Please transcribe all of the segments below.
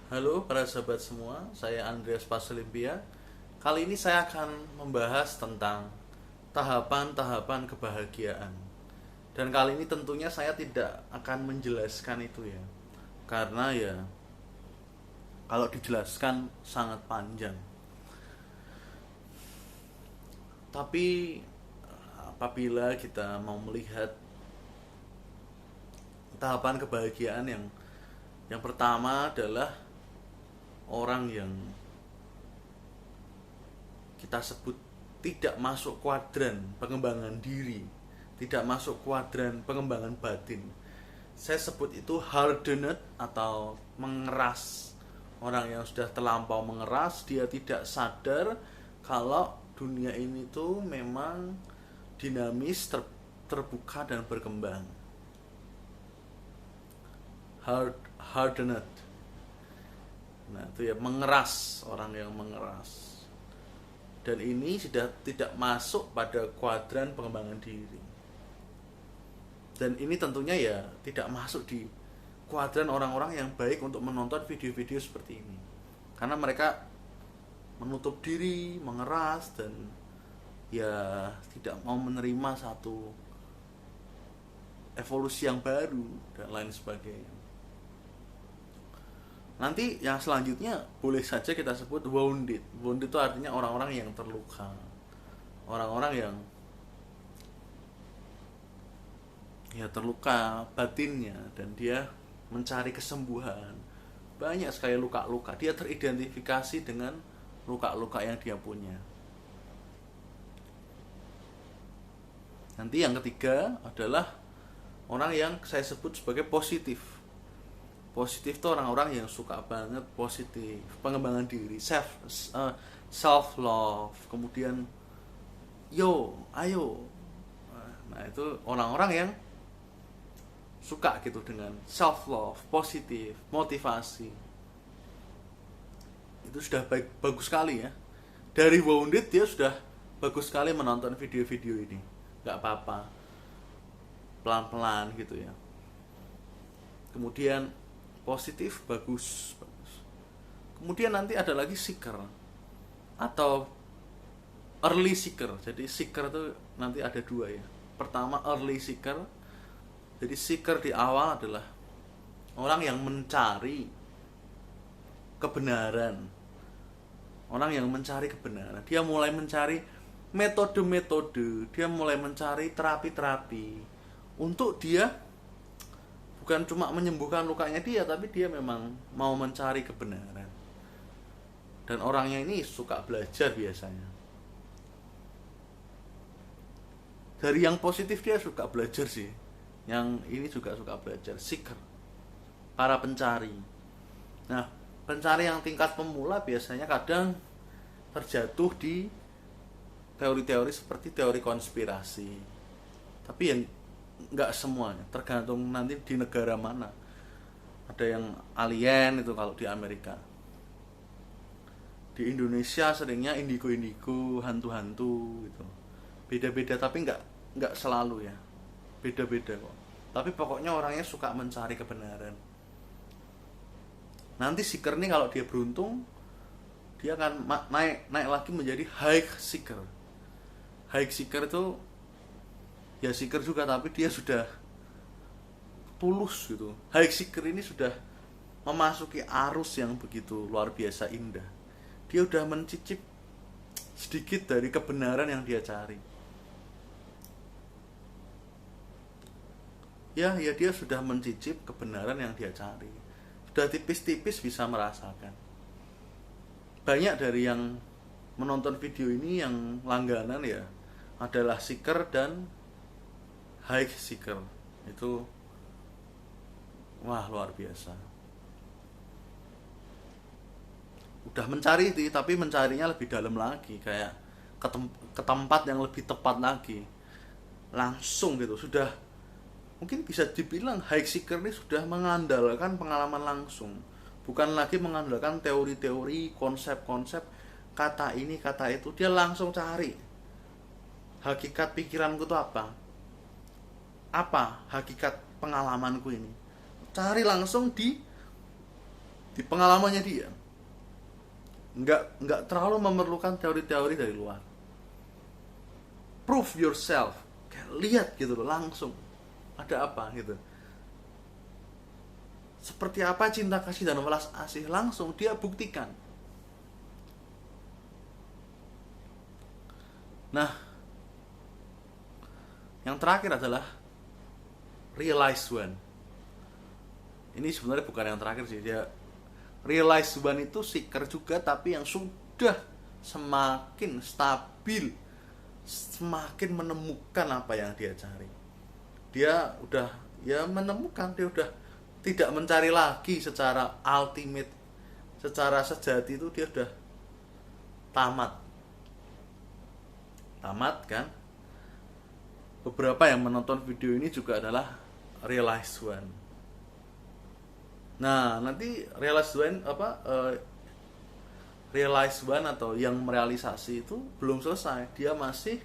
Halo para sahabat semua, saya Andreas Pasolimpia. Kali ini saya akan membahas tentang tahapan-tahapan kebahagiaan. Dan kali ini tentunya saya tidak akan menjelaskan itu ya. Karena ya kalau dijelaskan sangat panjang. Tapi apabila kita mau melihat tahapan kebahagiaan yang pertama adalah orang yang kita sebut tidak masuk kuadran pengembangan diri, tidak masuk kuadran pengembangan batin. Saya sebut itu hardened atau mengeras. Orang yang sudah terlampau mengeras, dia tidak sadar kalau dunia ini tuh memang dinamis, terbuka dan berkembang. Hardened. Nah, itu ya mengeras, orang yang mengeras. Dan ini sudah tidak masuk pada kuadran pengembangan diri. Dan ini tentunya ya tidak masuk di kuadran orang-orang yang baik untuk menonton video-video seperti ini. Karena mereka menutup diri, mengeras dan ya tidak mau menerima satu evolusi yang baru dan lain sebagainya. Nanti yang selanjutnya boleh saja kita sebut wounded. Wounded itu artinya orang-orang yang terluka. Orang-orang yang ya terluka batinnya dan dia mencari kesembuhan. Banyak sekali luka-luka. Dia teridentifikasi dengan luka-luka yang dia punya. Nanti yang ketiga adalah orang yang saya sebut sebagai positif. Positif itu orang-orang yang suka banget positif, pengembangan diri, self love, kemudian ayo. Nah, itu orang-orang yang suka gitu dengan self love, positif, motivasi. Itu sudah bagus sekali ya. Dari wounded dia sudah bagus sekali menonton video-video ini. Gak apa-apa, pelan-pelan gitu ya. Kemudian positif, bagus. Kemudian nanti ada lagi seeker atau early seeker. Jadi seeker itu nanti ada dua ya. Pertama early seeker. Jadi seeker di awal adalah orang yang mencari kebenaran. Orang yang mencari kebenaran. Dia mulai mencari metode-metode. Dia mulai mencari terapi-terapi. Untuk dia bukan cuma menyembuhkan lukanya dia, tapi dia memang mau mencari kebenaran. Dan orangnya ini suka belajar biasanya. Dari yang positif dia suka belajar sih. Yang ini juga suka belajar, seeker. Para pencari. Nah, pencari yang tingkat pemula biasanya kadang terjatuh di teori-teori seperti teori konspirasi. Tapi yang nggak semuanya, tergantung nanti di negara mana. Ada yang alien itu kalau di Amerika. Di Indonesia seringnya indigo hantu-hantu gitu. Beda-beda tapi nggak selalu ya. Beda-beda kok. Tapi pokoknya orangnya suka mencari kebenaran. Nanti seeker nih kalau dia beruntung, dia akan naik lagi menjadi high seeker. High seeker itu ya seeker juga tapi dia sudah tulus gitu. High seeker ini sudah memasuki arus yang begitu luar biasa indah. Dia udah mencicip sedikit dari kebenaran yang dia cari. Ya dia sudah mencicip kebenaran yang dia cari. Sudah tipis-tipis bisa merasakan. Banyak dari yang menonton video ini yang langganan ya adalah seeker dan high seeker. Itu wah luar biasa. Udah mencari itu, tapi mencarinya lebih dalam lagi, kayak ke tempat yang lebih tepat lagi. Langsung gitu, sudah mungkin bisa dibilang high seeker ini sudah mengandalkan pengalaman langsung. Bukan lagi mengandalkan teori-teori, konsep-konsep, kata ini, kata itu. Dia langsung cari hakikat pikiranku itu apa hakikat pengalamanku ini. Cari langsung di di pengalamannya dia. Nggak terlalu memerlukan teori-teori dari luar. Prove yourself, kayak lihat gitu loh, langsung ada apa gitu. Seperti apa cinta kasih dan welas asih, langsung dia buktikan. Nah, yang terakhir adalah realize when. Ini sebenarnya bukan yang terakhir sih, dia realize when itu seeker juga, tapi yang sudah semakin stabil, semakin menemukan apa yang dia cari. Dia udah ya menemukan, dia udah tidak mencari lagi secara ultimate, secara sejati itu dia udah tamat kan. Beberapa yang menonton video ini juga adalah realize when. Nah, nanti realize when realize when atau yang merealisasi itu belum selesai, dia masih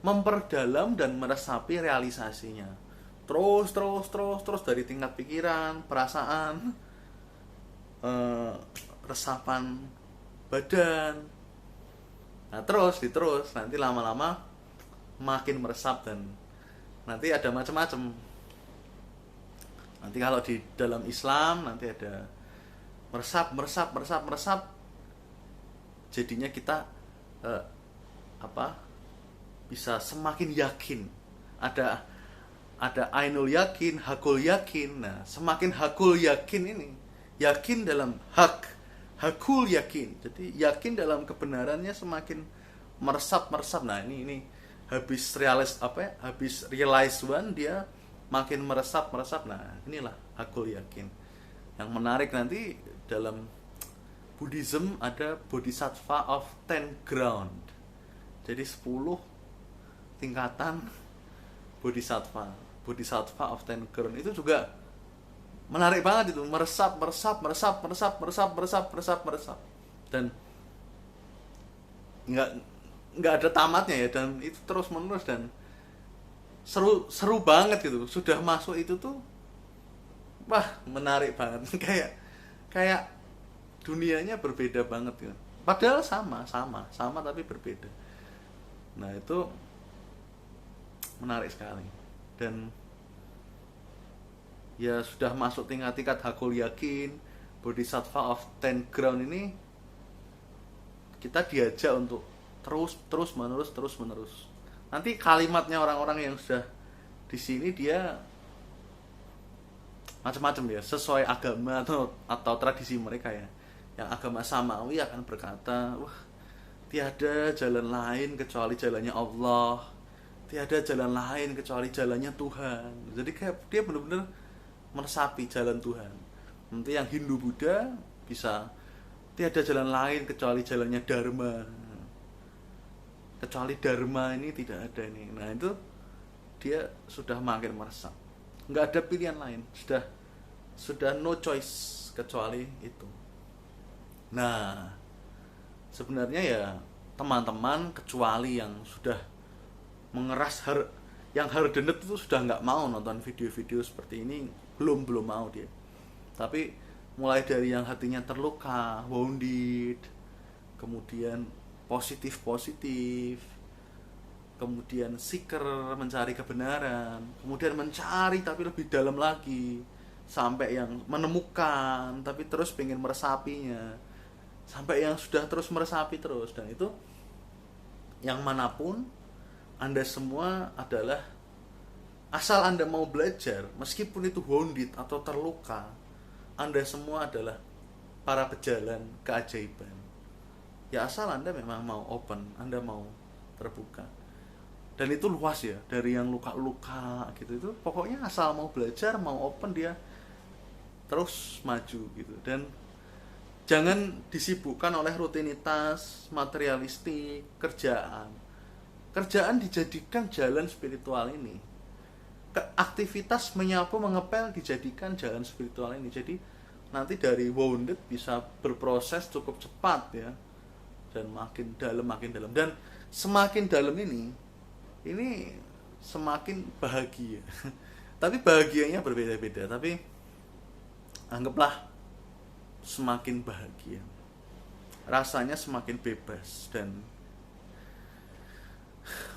memperdalam dan meresapi realisasinya. Terus dari tingkat pikiran, perasaan, resapan badan. Nah, terus nanti lama-lama makin meresap dan nanti ada macam-macam. Nanti kalau di dalam Islam nanti ada meresap. Jadinya kita bisa semakin yakin. Ada ainul yakin, hakul yakin. Nah, semakin hakul yakin ini, yakin dalam hakul yakin. Jadi yakin dalam kebenarannya semakin meresap. Nah, ini habis realize one, dia makin meresap. Nah, inilah hakul yakin. Yang menarik nanti dalam Buddhism ada Bodhisattva of 10 ground. Jadi 10 tingkatan Bodhisattva of 10 ground itu juga menarik banget itu, meresap dan nggak ada tamatnya ya, dan itu terus menerus dan seru banget gitu. Sudah masuk itu tuh wah menarik banget. kayak dunianya berbeda banget gitu. Padahal sama tapi berbeda. Nah, itu menarik sekali. Dan ya sudah masuk tingkat hakul yakin, Bodhisattva of 10 ground ini, kita diajak untuk terus menerus. Nanti kalimatnya orang-orang yang sudah di sini dia macam-macam ya, sesuai agama atau tradisi mereka ya. Yang agama Samawi akan berkata, wah, tiada jalan lain kecuali jalannya Allah, tiada jalan lain kecuali jalannya Tuhan. Jadi kayak dia benar-benar meresapi jalan Tuhan. Nanti yang Hindu Buddha bisa tiada jalan lain kecuali jalannya Dharma. Kecuali Dharma ini tidak ada ini. Nah, itu dia sudah makin meresap. Nggak ada pilihan lain. Sudah no choice kecuali itu. Nah, sebenarnya ya teman-teman, kecuali yang sudah mengeras yang hardened itu sudah nggak mau nonton video-video seperti ini, belum mau dia. Tapi mulai dari yang hatinya terluka, wounded, kemudian positif, kemudian seeker, mencari kebenaran, kemudian mencari tapi lebih dalam lagi, sampai yang menemukan tapi terus pengen meresapinya, sampai yang sudah terus meresapi terus. Dan itu yang manapun Anda semua adalah, asal Anda mau belajar, meskipun itu wounded atau terluka, Anda semua adalah para pejalan keajaiban. Ya asal Anda memang mau open, Anda mau terbuka. Dan itu luas ya, dari yang luka-luka gitu, itu pokoknya asal mau belajar, mau open, dia terus maju gitu. Dan jangan disibukkan oleh rutinitas, materialistik, kerjaan dijadikan jalan spiritual ini. Aktivitas menyapu, mengepel dijadikan jalan spiritual ini. Jadi nanti dari wounded bisa berproses cukup cepat ya, dan makin dalam. Dan semakin dalam ini semakin bahagia. Tapi bahagianya berbeda-beda. Tapi anggaplah semakin bahagia, rasanya semakin bebas, dan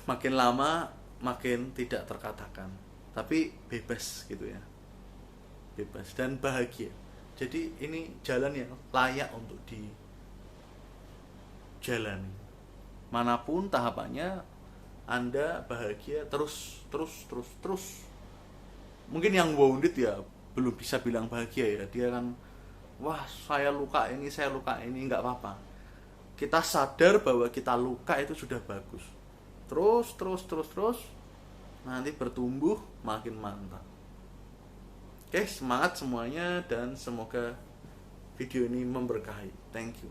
makin lama makin tidak terkatakan, tapi bebas gitu ya, bebas dan bahagia. Jadi ini jalan yang layak untuk dijalani manapun tahapannya. Anda bahagia terus. Mungkin yang wounded ya belum bisa bilang bahagia ya, dia kan wah saya luka ini, nggak apa-apa. Kita sadar bahwa kita luka itu sudah bagus. Terus nanti bertumbuh makin mantap. Oke, semangat semuanya dan semoga video ini memberkahi. Thank you.